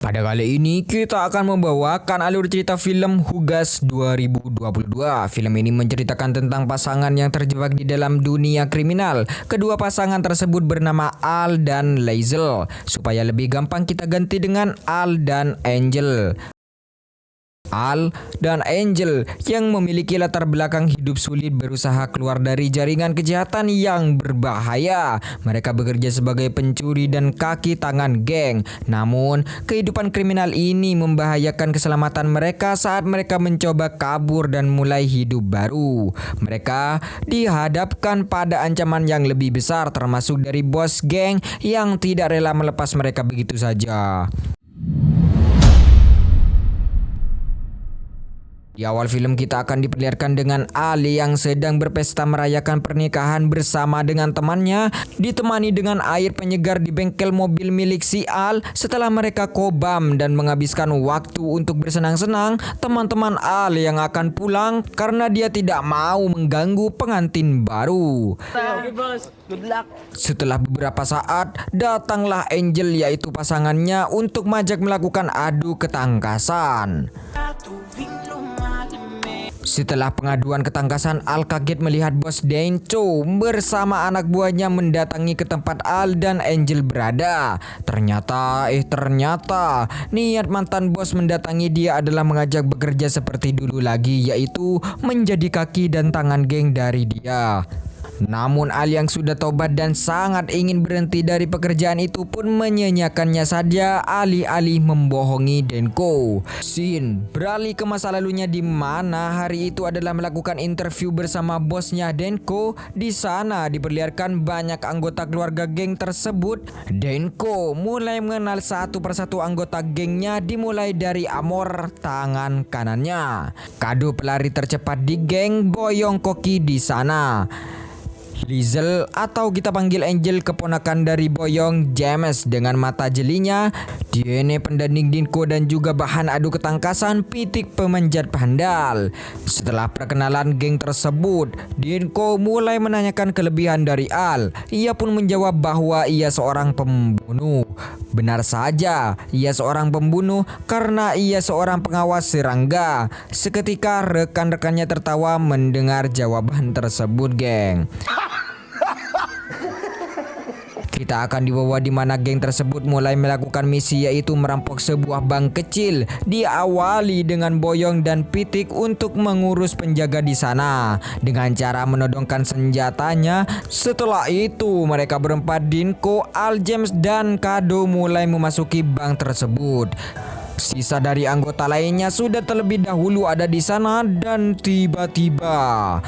Pada kali ini kita akan membawakan alur cerita film Hugas 2022. Film ini menceritakan tentang pasangan yang terjebak di dalam dunia kriminal. Kedua pasangan tersebut bernama Al dan Lazel. Supaya lebih gampang kita ganti dengan Al dan Angel. Al dan Angel yang memiliki latar belakang hidup sulit berusaha keluar dari jaringan kejahatan yang berbahaya. Mereka bekerja sebagai pencuri dan kaki tangan geng. Namun, kehidupan kriminal ini membahayakan keselamatan mereka saat mereka mencoba kabur dan mulai hidup baru. Mereka dihadapkan pada ancaman yang lebih besar, termasuk dari bos geng yang tidak rela melepas mereka begitu saja. Di awal film kita akan diperlihatkan dengan Ali yang sedang berpesta merayakan pernikahan bersama dengan temannya, ditemani dengan air penyegar di bengkel mobil milik si Al. Setelah mereka kobam dan menghabiskan waktu untuk bersenang-senang, teman-teman Al yang akan pulang karena dia tidak mau mengganggu pengantin baru. Setelah beberapa saat, datanglah Angel yaitu pasangannya untuk mengajak melakukan adu ketangkasan. Setelah pengaduan ketangkasan, Al kaget melihat bos Denco bersama anak buahnya mendatangi ke tempat Al dan Angel berada. Ternyata niat mantan bos mendatangi dia adalah mengajak bekerja seperti dulu lagi, yaitu menjadi kaki dan tangan geng dari dia. Namun Al yang sudah tobat dan sangat ingin berhenti dari pekerjaan itu pun menyanyiakannya saja alih-alih membohongi Denko. Scene beralih ke masa lalunya di mana hari itu adalah melakukan interview bersama bosnya Denko. Di sana diperlihatkan banyak anggota keluarga geng tersebut. Denko mulai mengenal satu persatu anggota gengnya, dimulai dari Amor tangan kanannya. Kado pelari tercepat di geng Boyong Koki di sana. Lazel atau kita panggil Angel, keponakan dari Boyong James dengan mata jelinya, DNA pendanding Dinko dan juga bahan adu ketangkasan Pitik pemanjat handal. Setelah perkenalan geng tersebut, Dinko mulai menanyakan kelebihan dari Al. Ia pun menjawab bahwa ia seorang pembunuh. Benar saja, ia seorang pembunuh karena ia seorang pengawas serangga. Seketika rekan-rekannya tertawa mendengar jawaban tersebut, geng. Kita akan dibawa di mana geng tersebut mulai melakukan misi, yaitu merampok sebuah bank kecil. Diawali dengan Boyong dan Pitik untuk mengurus penjaga di sana dengan cara menodongkan senjatanya. Setelah itu mereka berempat, Dinko, Al, James dan Kado mulai memasuki bank tersebut. Sisa dari anggota lainnya sudah terlebih dahulu ada di sana dan tiba-tiba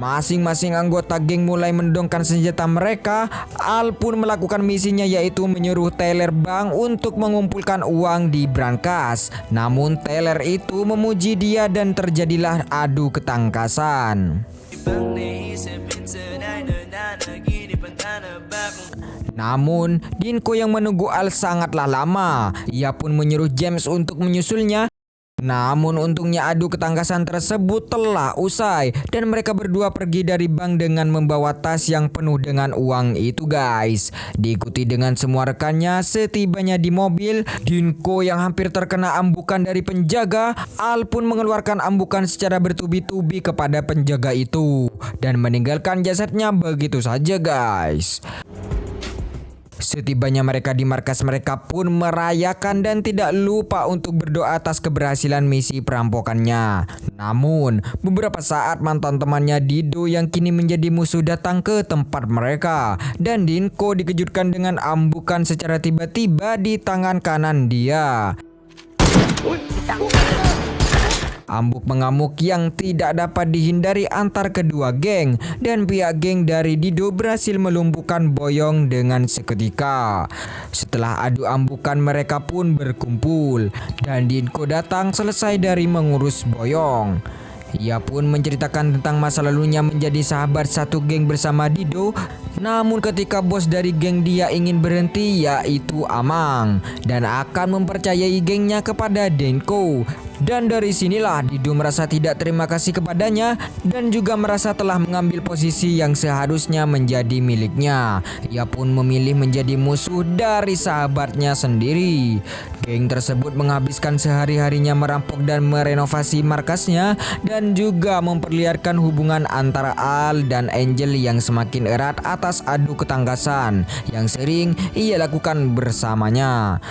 masing-masing anggota geng mulai mendongkan senjata mereka. Al pun melakukan misinya, yaitu menyuruh teller bank untuk mengumpulkan uang di brankas. Namun teller itu memuji dia dan terjadilah adu ketangkasan. Namun Dinko yang menunggu Al sangatlah lama. Ia pun menyuruh James untuk menyusulnya. Namun untungnya adu ketangkasan tersebut telah usai dan mereka berdua pergi dari bank dengan membawa tas yang penuh dengan uang itu, guys. Diikuti dengan semua rekannya. Setibanya di mobil, Dinko yang hampir terkena ambukan dari penjaga, Al pun mengeluarkan ambukan secara bertubi-tubi kepada penjaga itu dan meninggalkan jasadnya begitu saja, guys. Setibanya mereka di markas, mereka pun merayakan dan tidak lupa untuk berdoa atas keberhasilan misi perampokannya. Namun, beberapa saat mantan temannya Dido yang kini menjadi musuh datang ke tempat mereka. Dan Dinko dikejutkan dengan ambukan secara tiba-tiba di tangan kanan dia. Ambuk mengamuk yang tidak dapat dihindari antar kedua geng, dan pihak geng dari Dido berhasil melumpuhkan Boyong dengan seketika. Setelah adu ambukan mereka pun berkumpul dan Dinko datang selesai dari mengurus Boyong. Ia pun menceritakan tentang masa lalunya menjadi sahabat satu geng bersama Dido. Namun ketika bos dari geng dia ingin berhenti, yaitu Amang, dan akan mempercayai gengnya kepada Denko. Dan dari sinilah Dido merasa tidak terima kasih kepadanya dan juga merasa telah mengambil posisi yang seharusnya menjadi miliknya. Ia pun memilih menjadi musuh dari sahabatnya sendiri. Geng tersebut menghabiskan sehari-harinya merampok dan merenovasi markasnya dan juga memperlihatkan hubungan antara Al dan Angel yang semakin erat atas adu ketangkasan yang sering ia lakukan bersamanya.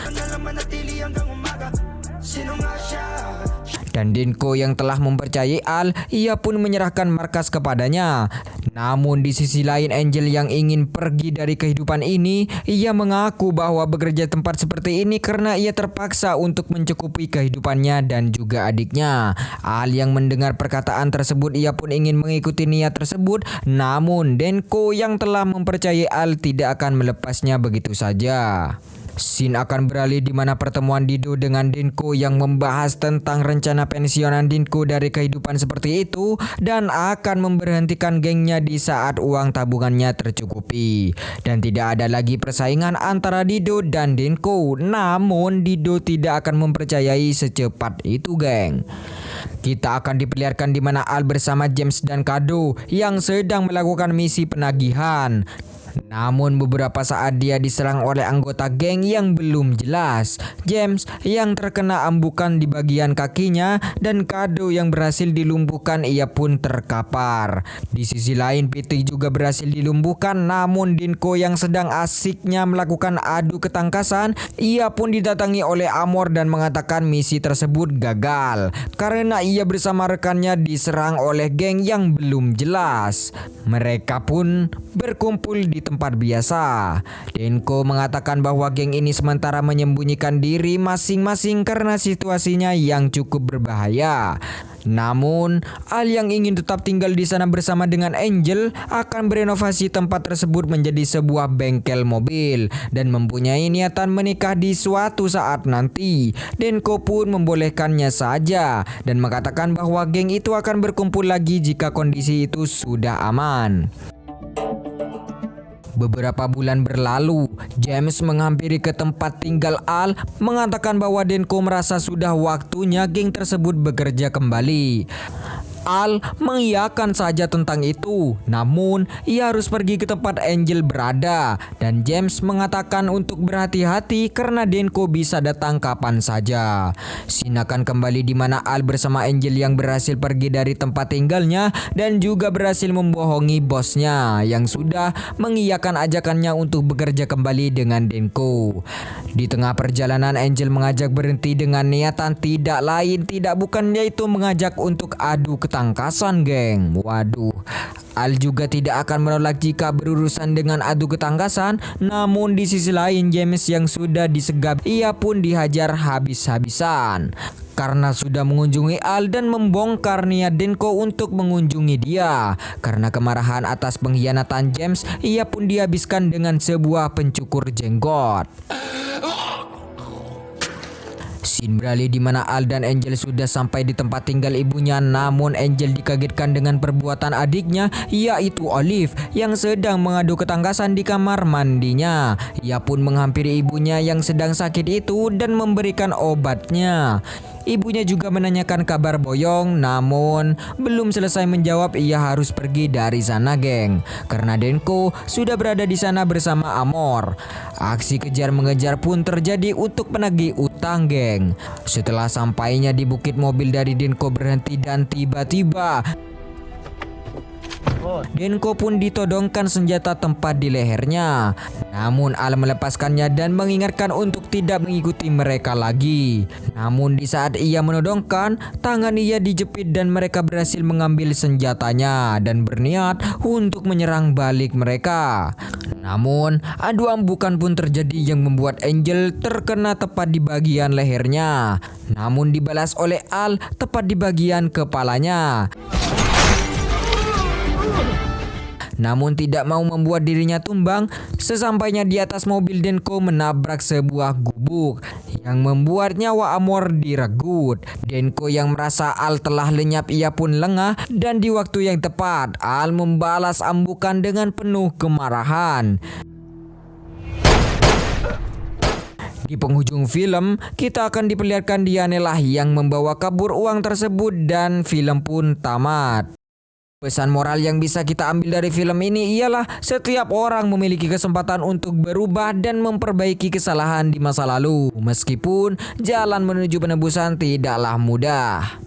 Dan Denko yang telah mempercayai Al, ia pun menyerahkan markas kepadanya. Namun di sisi lain Angel yang ingin pergi dari kehidupan ini, ia mengaku bahwa bekerja tempat seperti ini karena ia terpaksa untuk mencukupi kehidupannya dan juga adiknya. Al yang mendengar perkataan tersebut, ia pun ingin mengikuti niat tersebut. Namun Denko yang telah mempercayai Al tidak akan melepasnya begitu saja. Scene akan beralih di mana pertemuan Dido dengan Denko yang membahas tentang rencana pensiunan Denko dari kehidupan seperti itu dan akan memberhentikan gengnya di saat uang tabungannya tercukupi. Dan tidak ada lagi persaingan antara Dido dan Denko. Namun Dido tidak akan mempercayai secepat itu, geng. Kita akan diperlihatkan di mana Al bersama James dan Kado yang sedang melakukan misi penagihan. Namun beberapa saat dia diserang oleh anggota geng yang belum jelas. James yang terkena ambukan di bagian kakinya dan Kado yang berhasil dilumpuhkan, ia pun terkapar. Di sisi lain Piti juga berhasil dilumpuhkan, namun Denko yang sedang asiknya melakukan adu ketangkasan, ia pun didatangi oleh Amor dan mengatakan misi tersebut gagal karena ia bersama rekannya diserang oleh geng yang belum jelas. Mereka pun berkumpul di tempat biasa. Denko mengatakan bahwa geng ini sementara menyembunyikan diri masing-masing karena situasinya yang cukup berbahaya. Namun, Al yang ingin tetap tinggal di sana bersama dengan Angel akan berenovasi tempat tersebut menjadi sebuah bengkel mobil dan mempunyai niatan menikah di suatu saat nanti. Denko pun membolehkannya saja dan mengatakan bahwa geng itu akan berkumpul lagi jika kondisi itu sudah aman. Beberapa bulan berlalu, James menghampiri ke tempat tinggal Al, mengatakan bahwa Denko merasa sudah waktunya geng tersebut bekerja kembali. Al mengiyakan saja tentang itu, namun ia harus pergi ke tempat Angel berada dan James mengatakan untuk berhati-hati karena Denko bisa datang kapan saja. Scene akan kembali di mana Al bersama Angel yang berhasil pergi dari tempat tinggalnya dan juga berhasil membohongi bosnya yang sudah mengiyakan ajakannya untuk bekerja kembali dengan Denko. Di tengah perjalanan Angel mengajak berhenti dengan niatan tidak lain tidak bukan yaitu mengajak untuk adu ketangkasan, geng. Waduh, Al juga tidak akan menolak jika berurusan dengan adu ketangkasan. Namun di sisi lain James yang sudah disegap, ia pun dihajar habis-habisan karena sudah mengunjungi Al dan membongkar niat Denko untuk mengunjungi dia. Karena kemarahan atas pengkhianatan James, ia pun dihabiskan dengan sebuah pencukur jenggot. Scene beralih di mana Al dan Angel sudah sampai di tempat tinggal ibunya, namun Angel dikagetkan dengan perbuatan adiknya yaitu Olive yang sedang mengadu ketangkasan di kamar mandinya. Ia pun menghampiri ibunya yang sedang sakit itu dan memberikan obatnya. Ibunya juga menanyakan kabar Boyong, namun belum selesai menjawab ia harus pergi dari sana, geng. Karena Denko sudah berada di sana bersama Amor. Aksi kejar mengejar pun terjadi untuk penagih utang, geng. Setelah sampainya di bukit, mobil dari Denko berhenti dan tiba-tiba Denko pun ditodongkan senjata tempat di lehernya. Namun Al melepaskannya dan mengingatkan untuk tidak mengikuti mereka lagi. Namun di saat ia menodongkan, tangan ia dijepit dan mereka berhasil mengambil senjatanya dan berniat untuk menyerang balik mereka. Namun adu ambukan pun terjadi yang membuat Angel terkena tepat di bagian lehernya. Namun dibalas oleh Al tepat di bagian kepalanya. Namun tidak mau membuat dirinya tumbang, sesampainya di atas mobil Denko menabrak sebuah gubuk yang membuat nyawa Amor diregut. Denko yang merasa Al telah lenyap ia pun lengah dan di waktu yang tepat Al membalas ambukan dengan penuh kemarahan. Di penghujung film, kita akan diperlihatkan Diane lah yang membawa kabur uang tersebut dan film pun tamat. Pesan moral yang bisa kita ambil dari film ini ialah setiap orang memiliki kesempatan untuk berubah dan memperbaiki kesalahan di masa lalu, meskipun jalan menuju penebusan tidaklah mudah.